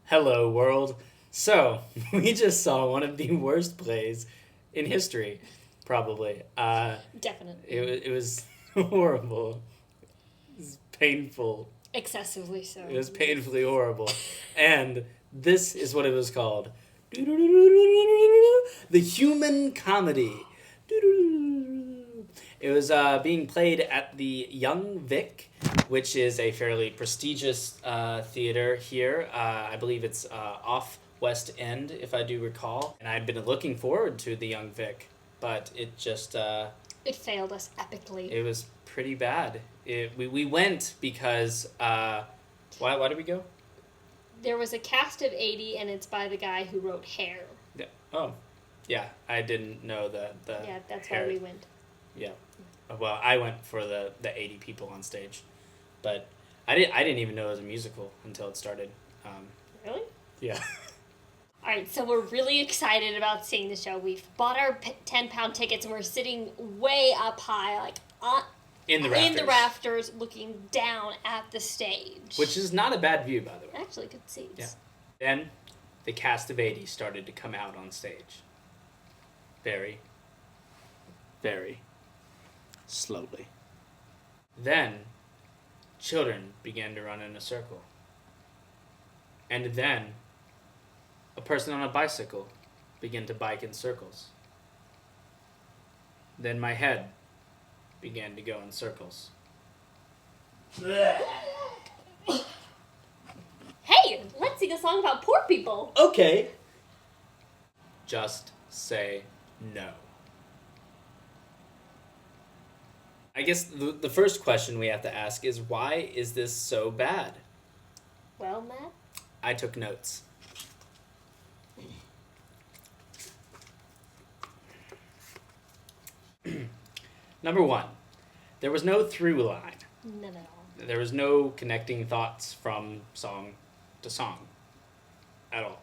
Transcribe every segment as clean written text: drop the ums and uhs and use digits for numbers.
Hello, world. So, we just saw one of the worst plays in history, probably. Definitely. It was horrible. It was painful. Excessively so. It was painfully horrible. And this is what it was called The Human Comedy. It was being played at the Young Vic, which is a fairly prestigious theater here. I believe it's off West End, if I do recall. And I'd been looking forward to the Young Vic, but it just It failed us epically. it was pretty bad. We went because why did we go? There was a cast of 80, and it's by the guy who wrote Hair. Yeah. Oh, yeah. I didn't know the Yeah, that's Hair. why we went. Yeah. Well, I went for the 80 people on stage, but I didn't even know it was a musical until it started. Really? Yeah. All right, so we're really excited about seeing the show. We've bought our 10-pound tickets, and we're sitting way up high, like In the rafters. in the rafters, looking down at the stage. Which is not a bad view, by the way. Actually good seats. Yeah. Then the cast of 80 started to come out on stage. Very, very slowly. Then children began to run in a circle. And then a person on a bicycle began to bike in circles. Then my head began to go in circles. Hey, let's sing a song about poor people. Okay. Just say no. I guess the first question we have to ask is, why is this so bad? Well, Matt, I took notes. Number one, there was no through line. none at all. There was no connecting thoughts from song to song at all.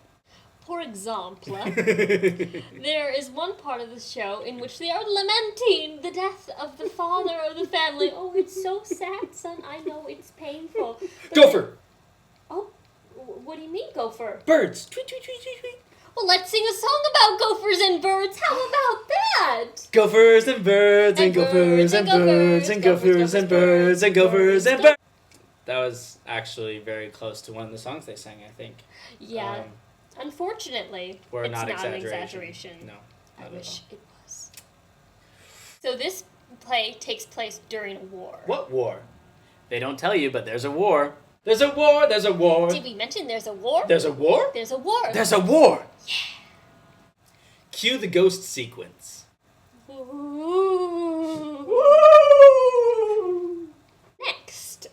For example, there is one part of the show in which they are lamenting the death of the father of the family. Oh, it's so sad, son. I know it's painful. But Gopher! Oh, what do you mean, gopher? Birds! Tweet, tweet, tweet, tweet, tweet. Well, let's sing a song about gophers and birds. How about that? Gophers and birds and And gophers and birds and gophers and birds and gophers and birds. That was actually very close to one of the songs they sang, I think. Yeah. Unfortunately, Or it's not not an exaggeration. exaggeration. No. I not at wish all. it was. So this play takes place during a war. What war? They don't tell you, but there's a war. There's a war, there's a war. Did we mention there's a war? There's a war? There's a war. There's a war! Yeah. Cue the ghost sequence. Ooh. Next.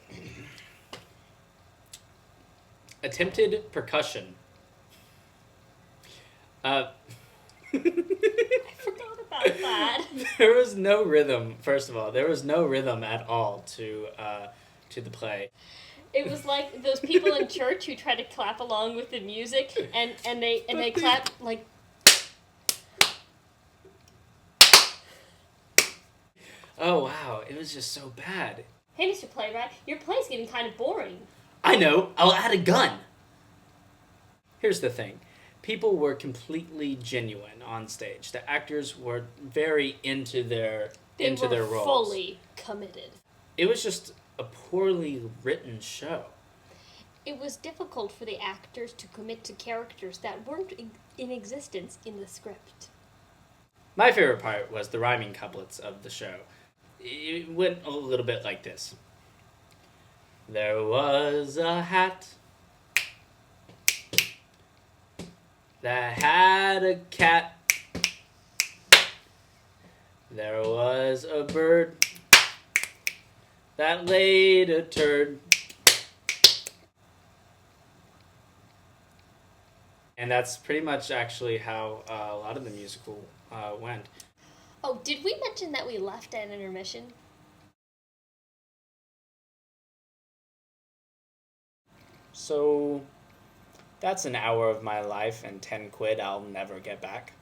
Attempted percussion. I forgot about that. There was no rhythm. First of all, there was no rhythm at all to the play. It was like those people in church who try to clap along with the music, and they clap like. Oh wow, it was just so bad. Hey, Mr. Playwright, your play's getting kind of boring. I know, I'll add a gun. Here's the thing. People were completely genuine on stage. The actors were very into their They were their roles. fully committed. It was just a poorly written show. It was difficult for the actors to commit to characters that weren't in existence in the script. My favorite part was the rhyming couplets of the show. It went a little bit like this. There was a hat that had a cat. There was a bird that laid a turd. And that's pretty much actually how a lot of the musical went. Oh, did we mention that we left at intermission? So that's an hour of my life and 10 quid I'll never get back.